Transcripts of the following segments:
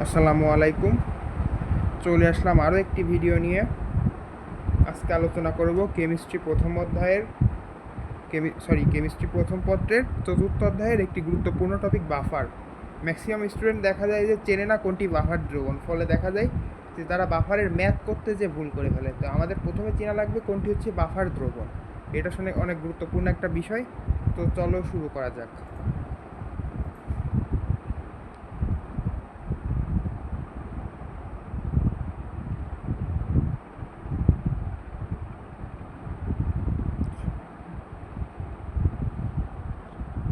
আসসালামু আলাইকুম। চলে আসলাম আরও একটি ভিডিও নিয়ে। আজকে আলোচনা করব কেমিস্ট্রি প্রথম অধ্যায়ের কেমিস্ট্রি প্রথম পত্রের চতুর্থ অধ্যায়ের একটি গুরুত্বপূর্ণ টপিক বাফার। ম্যাক্সিমাম স্টুডেন্ট দেখা যায় যে চেনে না কোনটি বাফার দ্রবণ, ফলে দেখা যায় যে তারা বাফারের ম্যাথ করতে যে ভুল করে ফেলে। তো আমাদের প্রথমে চেনা লাগবে কোনটি হচ্ছে বাফার দ্রবণ। এটা শুনে অনেক গুরুত্বপূর্ণ একটা বিষয়। তো চলো শুরু করা যাক।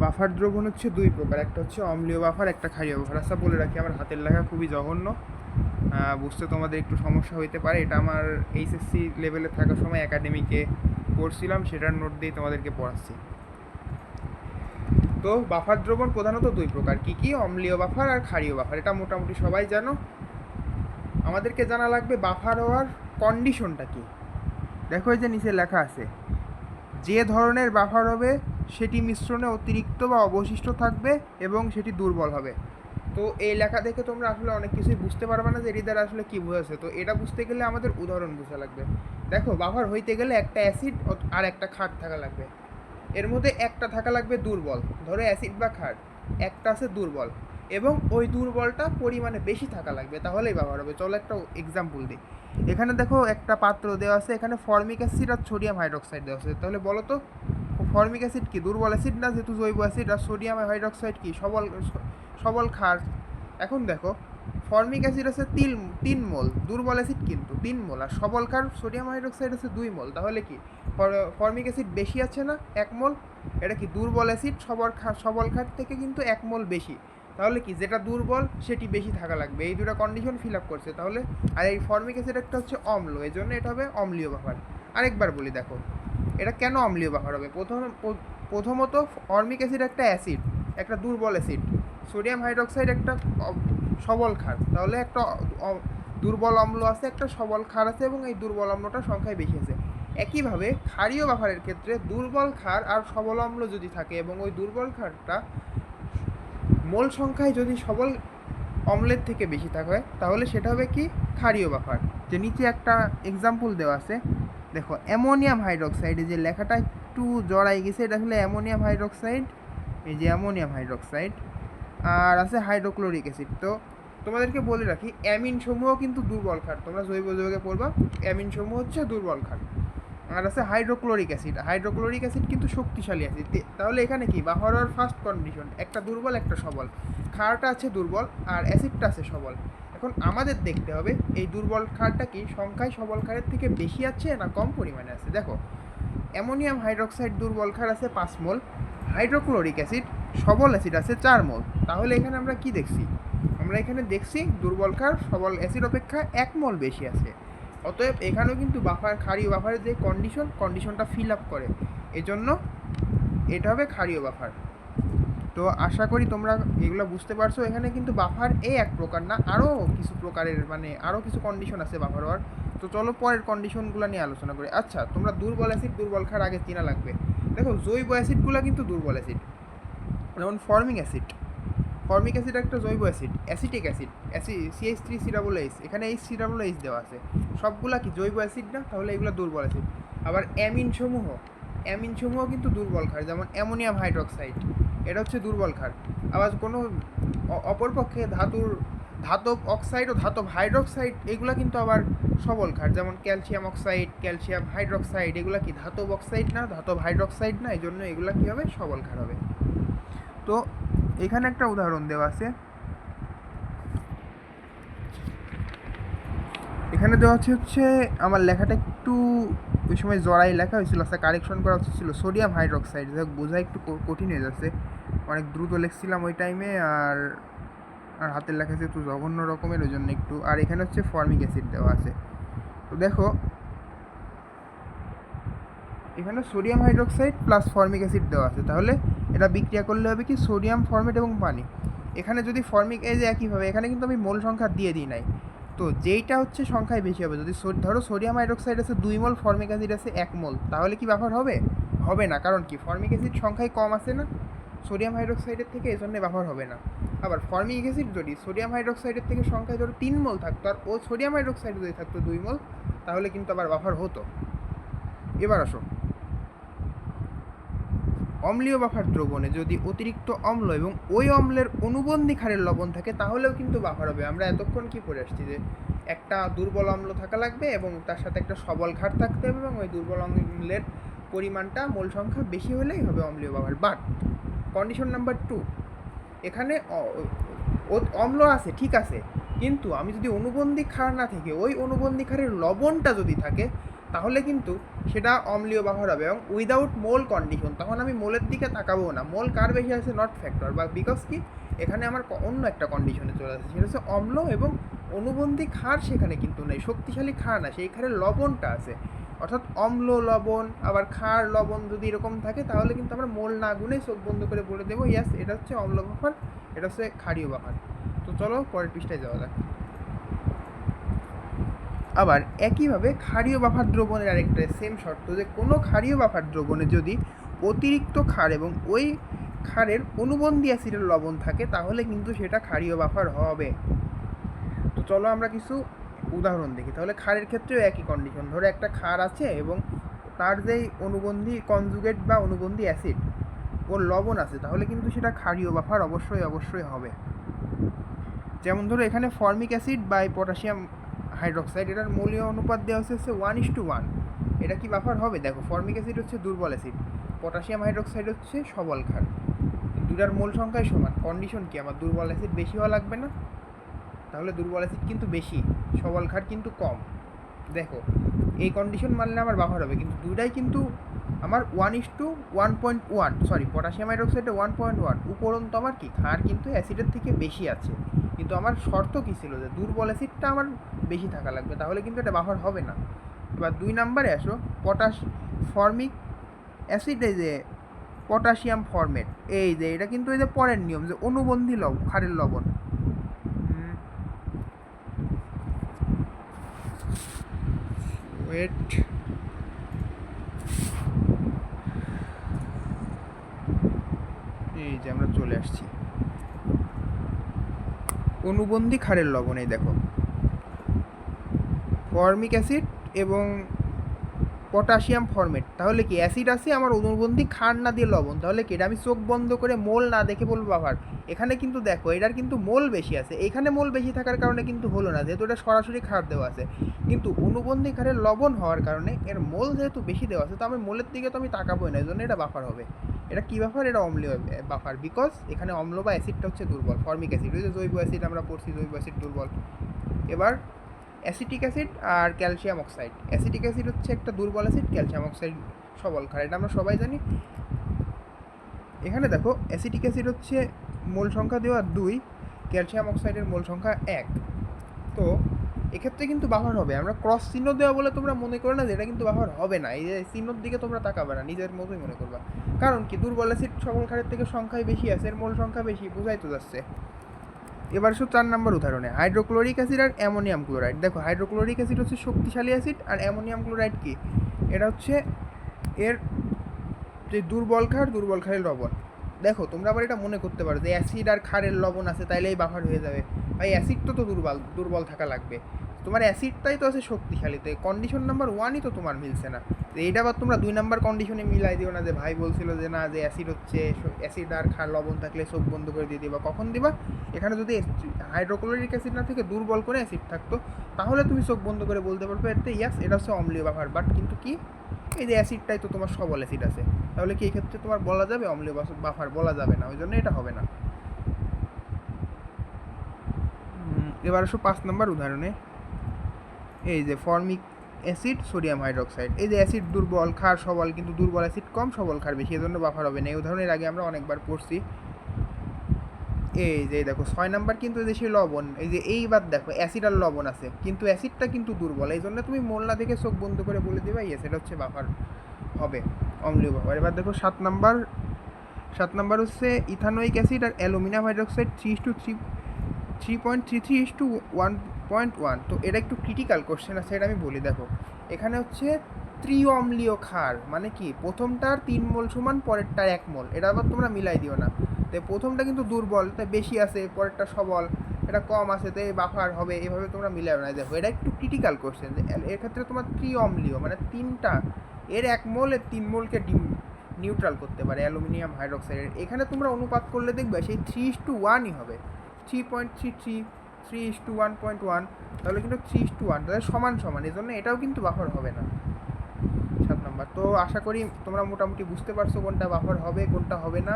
বাফার দ্রবণ হচ্ছে দুই প্রকার, একটা হচ্ছে অম্লীয় বাফার, একটা ক্ষারীয় বাফার। আচ্ছা বলে রাখি, আমার হাতের লেখা খুবই জঘন্য, বুঝতে তোমাদের একটু সমস্যা হইতে পারে। এটা আমার এইচএসসি লেভেলে থাকার সময় একাডেমিকে পড়ছিলাম, সেটার নোট দিয়ে তোমাদেরকে পড়াচ্ছি। তো বাফার দ্রবণ প্রধানত দুই প্রকার, কি কি? অম্লীয় বাফার আর ক্ষারীয় বাফার। এটা মোটামুটি সবাই জানো। আমাদেরকে জানা লাগবে বাফার হওয়ার কন্ডিশনটা কি। দেখো এই যে নিচে লেখা আছে, যে ধরনের বাফার হবে সেটি মিশ্রণে অতিরিক্ত বা অবশিষ্ট থাকবে এবং সেটি দুর্বল হবে। তো এই লেখা দেখে তোমরা আসলে অনেক কিছুই বুঝতে পারবে না যে এটি দ্বারা আসলে কী বোঝাচ্ছে। তো এটা বুঝতে গেলে আমাদের উদাহরণ বোঝা লাগবে। দেখো, বাফার হইতে গেলে একটা অ্যাসিড আর একটা ক্ষার থাকা লাগবে। এর মধ্যে একটা থাকা লাগবে দুর্বল। ধরো অ্যাসিড বা ক্ষার, একটা আছে দুর্বল, এবং ওই দুর্বলটা পরিমাণে বেশি থাকা লাগবে, তাহলেই ব্যবহার হবে। চলো একটা এক্সাম্পল দিই। এখানে দেখো একটা পাত্র দেওয়া আছে, এখানে ফর্মিক অ্যাসিড আর সোডিয়াম হাইড্রোক্সাইড দেওয়া আছে। তাহলে বলো তো, ফর্মিক অ্যাসিড কি দুর্বল অ্যাসিড না, যেহেতু জৈব অ্যাসিড? আর সোডিয়াম হাইড্রোক্সাইড কি সবল সবল ক্ষার। এখন দেখো, ফর্মিক অ্যাসিড আছে 3 মোল, দুর্বল অ্যাসিড কিন্তু 3 মোল, আর সবল ক্ষার সোডিয়াম হাইড্রোক্সাইড আছে 2 মোল। তাহলে কি ফর্মিক অ্যাসিড বেশি আছে না 1 মোল? এটা কি দুর্বল অ্যাসিড সবল ক্ষার থেকে কিন্তু 1 মোল বেশি। তাহলে কি যেটা দুর্বল সেটি বেশি থাকা লাগবে। এই দুটো কন্ডিশন ফিল আপ করছে তাহলে। আর এই ফর্মিক অ্যাসিড একটা হচ্ছে অম্ল, এই জন্য এটা হবে অম্লীয় বাফার। আরেকবার বলি, দেখো এটা কেন অম্লীয় বাফার হবে। প্রথমত ফর্মিক অ্যাসিড একটা অ্যাসিড, একটা দুর্বল অ্যাসিড। সোডিয়াম হাইড্রোক্সাইড একটা সবল ক্ষার। তাহলে একটা দুর্বল অম্ল আছে, একটা সবল ক্ষার আছে, এবং এই দুর্বল অম্লটা সংখ্যায় বেশি আছে। একইভাবে ক্ষারীয় বাফারের ক্ষেত্রে দুর্বল ক্ষার আর সবল অম্ল যদি থাকে, এবং ওই দুর্বল ক্ষারটা মোল সংখ্যায় যদি সবল অম্লের থেকে বেশি থাকে, তাহলে সেটা হবে কি ক্ষারীয় বাফার। যে নিচে একটা এক্সাম্পল দেওয়া আছে, দেখো অ্যামোনিয়াম হাইড্রোক্সাইড, যে লেখাটা একটু জড়াই গেছে, এটা আসলে অ্যামোনিয়াম হাইড্রোক্সাইড। এই যে অ্যামোনিয়াম হাইড্রোক্সাইড, আর আছে হাইড্রোক্লোরিক অ্যাসিড। তো তোমাদেরকে বলে রাখি, অ্যামিন সমূহ কিন্তু দুর্বল ক্ষার। তোমরা জৈব যৌগে পড়বা, অ্যামিন সমূহ হচ্ছে দুর্বল ক্ষার। আর আছে হাইড্রোক্লোরিক অ্যাসিড, হাইড্রোক্লোরিক অ্যাসিড কিন্তু শক্তিশালী অ্যাসিড। তাহলে এখানে কি বাফার হওয়ার ফার্স্ট কন্ডিশন, একটা দুর্বল একটা সবল। ক্ষারটা আছে দুর্বল আর অ্যাসিডটা আছে সবল। এখন আমাদের দেখতে হবে এই দুর্বল ক্ষারটা কি সংখ্যায় সবল ক্ষারের থেকে বেশি আছে না কম পরিমাণে আছে। দেখো, অ্যামোনিয়াম হাইড্রোক্সাইড দুর্বল ক্ষার আছে 5 মোল, হাইড্রোক্লোরিক অ্যাসিড সবল অ্যাসিড আছে 4 মোল। তাহলে এখানে আমরা কি দেখছি? আমরা এখানে দেখছি দুর্বল ক্ষার সবল অ্যাসিড অপেক্ষা 1 মোল বেশি আছে। অতএব এখানেও কিন্তু বাফার ক্ষারীয় বাফারের যে কন্ডিশনটা ফিল আপ করে, এজন্য এটা হবে ক্ষারীয় বাফার। তো আশা করি তোমরা এগুলো বুঝতে পারছো। এখানে কিন্তু বাফার এক প্রকার না, আরও কিছু প্রকারের, মানে আরও কিছু কন্ডিশন আছে বাফার হওয়ার। তো চলো পরের কন্ডিশনগুলো নিয়ে আলোচনা করি। আচ্ছা, তোমরা দুর্বল অ্যাসিড দুর্বল ক্ষার আগে চেনা লাগবে। দেখো জৈব অ্যাসিডগুলো কিন্তু দুর্বল অ্যাসিড, যেমন ফর্মিক অ্যাসিড। ফর্মিক অ্যাসিড একটা জৈব অ্যাসিড, অ্যাসিটিক অ্যাসিড, CH3COOH, এখানে COOH দেওয়া আছে। সবগুলা কি জৈব অ্যাসিড না? তাহলে এগুলো দুর্বল অ্যাসিড। আবার অ্যামিন সমূহ কিন্তু দুর্বল ক্ষার, যেমন অ্যামোনিয়াম হাইড্রোক্সাইড, এটা হচ্ছে দুর্বল ক্ষার। আবার কোনো অপরপক্ষে ধাতব অক্সাইড ও ধাতব হাইড্রোক্সাইড, এগুলো কিন্তু আবার সবল ক্ষার, যেমন ক্যালসিয়াম অক্সাইড, ক্যালসিয়াম হাইড্রোক্সাইড, এগুলো কি ধাতব অক্সাইড না, ধাতব হাইড্রোক্সাইড না, এই জন্য এগুলো কী হবে সবল ক্ষার হবে। তো এখানে একটা উদাহরণ দেওয়া আছে, এখানে দেওয়া হচ্ছে আমার লেখাটা একটু ওই সময় জড়াই লেখা হয়েছিল, আচ্ছা কারেকশন করা উচিত ছিল। সোডিয়াম হাইড্রোক্সাইড, বোঝা একটু কঠিন হয়ে যাচ্ছে, অনেক দ্রুত লিখছিলাম ওই টাইমে, আর হাতের লেখা একটু জঘন্য রকমের, ওই জন্য একটু। আর এখানে হচ্ছে ফর্মিক অ্যাসিড দেওয়া আছে। তো দেখো এখানে sodium hydroxide plus formic acid দেওয়া আছে, তাহলে এটা বিক্রিয়া করলে হবে কি সোডিয়াম ফর্মেট এবং পানি। এখানে যদি ফর্মিক একইভাবে, এখানে কিন্তু আমি মোল সংখ্যা দিয়ে দিই নাই। তো যেইটা হচ্ছে সংখ্যায় বেশি হবে, যদি ধরো সোডিয়াম হাইড্রোক্সাইড আছে 2 মোল, ফর্মিক অ্যাসিড আছে 1 মোল, তাহলে কি ব্যাপার হবে? হবে না, কারণ কি ফর্মিক অ্যাসিড সংখ্যায় কম আছে না। সোডিয়াম হাইড্রোক্সাইডের থেকে, এই জন্য বাফার হবে না। আবার ফর্মিক অ্যাসিড যদি সোডিয়াম হাইড্রোক্সাইডের থেকে সংখ্যায় ধরো 3 মোল থাকতো, আর ও সোডিয়াম হাইড্রোক্সাইড যদি থাকতো 2 মোল, তাহলে কিন্তু আবার বাফার হতো। এবার আসো, অম্লীয় বাফার দ্রবণে যদি অতিরিক্ত অম্ল এবং ওই অম্লের অনুবন্ধী ক্ষারের লবণ থাকে, তাহলেও কিন্তু বাফার হবে। আমরা এতক্ষণ কি পড়ে আসছি যে একটা দুর্বল অম্ল থাকা লাগবে এবং তার সাথে একটা সবল ক্ষার থাকতে হবে, এবং ওই দুর্বল অম্লের পরিমাণটা মোল সংখ্যা বেশি হলেই হবে অম্লীয় বাফার। বাট কন্ডিশন নাম্বার 2, এখানে অম্ল আছে ঠিক আছে, কিন্তু আমি যদি অনুবন্ধী ক্ষার না থেকে ওই অনুবন্ধী ক্ষারের লবণটা যদি থাকে, তাহলে কিন্তু সেটা অম্লীয় বাফার হবে, এবং উইদাউট মোল কন্ডিশন। তখন আমি মোলের দিকে তাকাবো না, মোল কার বেশি আছে নট ফ্যাক্টর, বা বিকজ কি এখানে আমার অন্য একটা কন্ডিশনে চলে আসছে, সেটা হচ্ছে অম্ল এবং অনুবন্ধী ক্ষার সেখানে কিন্তু নেই, শক্তিশালী ক্ষার না, সেই ক্ষারের লবণটা আছে। অর্থাৎ অম্ল লবণ আবার ক্ষার লবণ যদি এরকম থাকে, তাহলে কিন্তু আমরা মোল না গুনে চোখ বন্ধ করে বলে দেবো ইয়াস এটা হচ্ছে অম্ল বাফার, এটা হচ্ছে ক্ষারীয় বাফার। তো চলো পরের পৃষ্ঠায় যাওয়া যাক। আবার একইভাবে ক্ষারীয় বাফার দ্রবণের আরেকটা সেম শর্ত, যে কোনো ক্ষারীয় বাফার দ্রবণে যদি অতিরিক্ত ক্ষার এবং ওই ক্ষারের অনুবন্ধী অ্যাসিডের লবণ থাকে, তাহলে কিন্তু সেটা ক্ষারীয় বাফার হবে। তো চলো আমরা কিছু উদাহরণ দেখি। তাহলে ক্ষারের ক্ষেত্রেও একই কন্ডিশন। ধরো একটা ক্ষার আছে এবং তার যেই অনুবন্ধী কনজুগেট বা অনুবন্ধী অ্যাসিড ওর লবণ আছে, তাহলে কিন্তু সেটা ক্ষারীয় বাফার অবশ্যই অবশ্যই হবে। যেমন ধরো এখানে formic acid by potassium hydroxide, এটার মৌলীয় অনুপাত দেওয়া হচ্ছে 1:1। এটা কি বাফার হবে? দেখো, ফর্মিক অ্যাসিড হচ্ছে দুর্বল অ্যাসিড, পটাশিয়াম হাইড্রোক্সাইড হচ্ছে সবল ক্ষার, দুটার মোল সংখ্যাই সমান। কন্ডিশন কি? আমার দুর্বল অ্যাসিড বেশি হওয়া লাগবে না? তাহলে দুর্বল অ্যাসিড কিন্তু বেশি, সবল ক্ষার কিন্তু কম। দেখো, এই কন্ডিশন মানলে আমার বাফার হবে, কিন্তু দুইটাই কিন্তু আমার 1:1.1, সরি পটাশিয়াম হাইড্রোক্সাইডে 1.1, উপরন্ত আমার কি ক্ষার কিন্তু অ্যাসিডের থেকে বেশি আছে, কিন্তু আমার শর্ত কী ছিল যে দুর্বল অ্যাসিডটা আমার বেশি থাকা লাগবে, তাহলে কিন্তু এটা বাফার হবে না। এবার 2 নম্বরে আসো, ফর্মিক অ্যাসিড, এই যে পটাশিয়াম ফরমেট, এই যে এটা কিন্তু এই যে পরের নিয়ম, যে অনুবন্ধী ক্ষারের লবণ। ওয়েট, এই যে আমরা চলে আসছি অনুবন্ধী ক্ষারের লবণ। এই দেখো, ফর্মিক অ্যাসিড এবং পটাশিয়াম ফরমেট, তাহলে কি অ্যাসিড আছে আমার অনুবন্ধী ক্ষার না দিয়ে লবণ, তাহলে কি এটা আমি চোখ বন্ধ করে মোল না দেখে বলবো বাফার? এখানে কিন্তু দেখো এটার কিন্তু মোল বেশি আছে, এখানে মোল বেশি থাকার কারণে কিন্তু হলো না, যেহেতু এটা সরাসরি ক্ষার দেওয়া আছে। কিন্তু অনুবন্ধী ক্ষারের লবণ হওয়ার কারণে এর মোল যেহেতু বেশি দেওয়া আছে, তো আমি মোলের দিকে তো আমি তাকাবোই না, এই জন্য এটা বাফার হবে। এটা কি বাফার? এটা অম্লীয় বাফার, বিকজ এখানে অম্ল বা অ্যাসিডটা হচ্ছে দুর্বল। ফর্মিক অ্যাসিড, ওই যে জৈব অ্যাসিড আমরা পড়ছি, জৈব অ্যাসিড দুর্বল। এবার অ্যাসিটিক অ্যাসিড আর ক্যালসিয়াম অক্সাইড। অ্যাসিটিক অ্যাসিড হচ্ছে একটা দুর্বল অ্যাসিড, ক্যালসিয়াম অক্সাইড সবল ক্ষার, এটা আমরা সবাই জানি। এখানে দেখো, অ্যাসিটিক অ্যাসিড হচ্ছে মোল সংখ্যা দেওয়া 2, ক্যালসিয়াম অক্সাইডের মোল সংখ্যা 1। তো এক্ষেত্রে কিন্তু বাফার হবে। আমরা ক্রস চিহ্ন দেওয়া বলে তোমরা মনে করো না যে এটা কিন্তু বাফার হবে না, এই যে চিহ্নর দিকে তোমরা তাকাবে না, নিজের মতোই মনে করবা। কারণ কি, দুর্বল অ্যাসিড সবল ক্ষারের থেকে সংখ্যায় বেশি আছে, এর মোল সংখ্যা বেশি, বোঝাই তো যাচ্ছে। এবার 4 নম্বর উদাহরণে, হাইড্রোক্লোরিক অ্যাসিড আর অ্যামোনিয়াম ক্লোরাইড। দেখো, হাইড্রোক্লোরিক অ্যাসিড হচ্ছে শক্তিশালী অ্যাসিড, আর অ্যামোনিয়াম ক্লোরাইড কি? এটা হচ্ছে এর যে দুর্বল ক্ষারের লবণ। দেখো, তোমরা আবার এটা মনে করতে পারো যে অ্যাসিড আর ক্ষারের লবণ আছে তাইলেই বাফার হয়ে যাবে। ভাই, অ্যাসিড তো দুর্বল থাকা লাগবে, তোমার অ্যাসিডটাই তো আছে শক্তিশালী, তো কন্ডিশন নাম্বার 1ই তো তোমার মিলছে না। তো এইটা আবার তোমরা 2 নম্বর কন্ডিশনে মিলাই দিও না, যে ভাই বলছিল যে না, যে অ্যাসিড হচ্ছে, অ্যাসিড আর ক্ষার লবণ থাকলে চোখ বন্ধ করে দিয়ে দিবা। কখন দিবা? এখানে যদি হাইড্রোক্লোরিক অ্যাসিড না থেকে দুর্বল করে অ্যাসিড থাকতো, তাহলে তুমি চোখ বন্ধ করে বলতে পারবে এতে ইয়াস এটা হচ্ছে অম্লীয় বাফার। বাট কিন্তু কি, এই যে অ্যাসিডটাই তো তোমার সবল অ্যাসিড আছে, তাহলে কি এই ক্ষেত্রে তোমার বলা যাবে অম্লীয় বাফার? বলা যাবে না, ওই জন্য এটা হবে না। এবার আসো 5 নম্বর উদাহরণে, এই যে ফর্মিক অ্যাসিড সোডিয়াম হাইড্রোক্সাইড, এই যে অ্যাসিড দুর্বল, ক্ষার সবল, কিন্তু দুর্বল অ্যাসিড কম, সবল ক্ষার বেশি, এজন্য বাফার হবে না। এই উদাহরণের আগে আমরা অনেকবার পড়ছি। এই যে দেখো 6 নাম্বার কিন্তু এই যে সেই লবণ, এই যে এইবার দেখো অ্যাসিড আর লবণ আছে, কিন্তু অ্যাসিডটা কিন্তু দুর্বল, এই জন্য তুমি মোল না দেখে চোখ বন্ধ করে বলে দিবা ইয়েস এটা হচ্ছে বাফার হবে, অম্লীয় বাফার। এবার দেখো 7 নাম্বার হচ্ছে ইথানোয়িক অ্যাসিড আর অ্যালুমিনিয়াম হাইড্রোক্সাইড 3.33:1.1। তো এটা একটু ক্রিটিক্যাল কোশ্চেন আছে, এটা আমি বলি। দেখো, এখানে হচ্ছে ত্রিঅম্লীয় ক্ষার মানে কি, প্রথমটার 3 মোল সমান পরেরটার 1 মোল, এটা আবার তোমরা মিলাই দিও না। তো প্রথমটা কিন্তু দুর্বল, তাই বেশি আছে, পরেরটা সবল, এটা কম আছে, তাই বাফার হবে, এভাবে তোমরা মিলাই না। দেখো এটা একটু ক্রিটিক্যাল কোশ্চেন, এর ক্ষেত্রে তোমার ত্রিঅম্লীয় মানে তিনটা, এর 1 মোল এর 3 মোলকে নিউট্রাল করতে পারে অ্যালুমিনিয়াম হাইড্রোক্সাইডের। এখানে তোমরা অনুপাত করলে দেখবে সেই 3:1ই হবে, 3.33, 3:1.1, তাহলে কিন্তু 3:1, তাহলে সমান সমান, এই জন্য এটাও কিন্তু বাফার হবে না। 7 নম্বর। তো আশা করি তোমরা মোটামুটি বুঝতে পারছো কোনটা বাফার হবে কোনটা হবে না,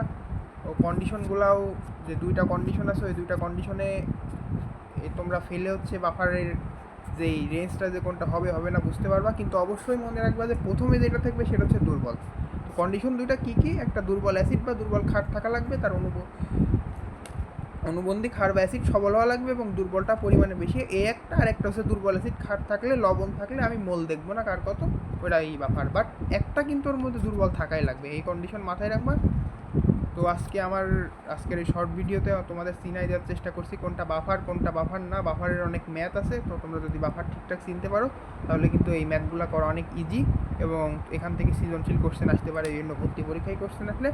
ও কন্ডিশনগুলাও যে 2টা কন্ডিশন আছে, ওই 2টা কন্ডিশনে তোমরা ফেলে হচ্ছে বাফারের যেই রেঞ্জটা যে কোনটা হবে হবে না বুঝতে পারবা। কিন্তু অবশ্যই মনে রাখবা যে প্রথমে যেটা থাকবে সেটা হচ্ছে দুর্বল। তো কন্ডিশন 2টা কী কী, একটা দুর্বল অ্যাসিড বা দুর্বল ক্ষার থাকা লাগবে, তার অনুবন্ধী ক্ষার বা অ্যাসিড সবল হওয়া লাগবে এবং দুর্বলটা পরিমাণে বেশি, এই একটা। আর একটা হচ্ছে দুর্বল অ্যাসিড ক্ষার থাকলে, লবণ থাকলে আমি মোল দেখবো না কার কত, ওটা এই বাফার, বাট একটা কিন্তু ওর মধ্যে দুর্বল থাকাই লাগবে, এই কন্ডিশন মাথায় রাখবা। তো আজকের এই শর্ট ভিডিওতে তোমাদের চিনাই দেওয়ার চেষ্টা করছি কোনটা বাফার কোনটা বাফার না। বাফারের অনেক ম্যাথ আছে, তো তোমরা যদি বাফার ঠিকঠাক চিনতে পারো তাহলে কিন্তু এই ম্যাথগুলো করা অনেক ইজি, এবং এখান থেকে সৃজনশীল কোশ্চেন আসতে পারে, বিভিন্ন ভর্তি পরীক্ষায় কোশ্চেন আসলে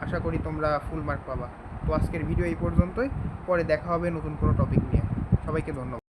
আশা করি তোমরা ফুল মার্ক পাবা। তো আজকের ভিডিও এই পর্যন্তই, পরে দেখা হবে নতুন কোনো টপিক নিয়ে। সবাইকে ধন্যবাদ।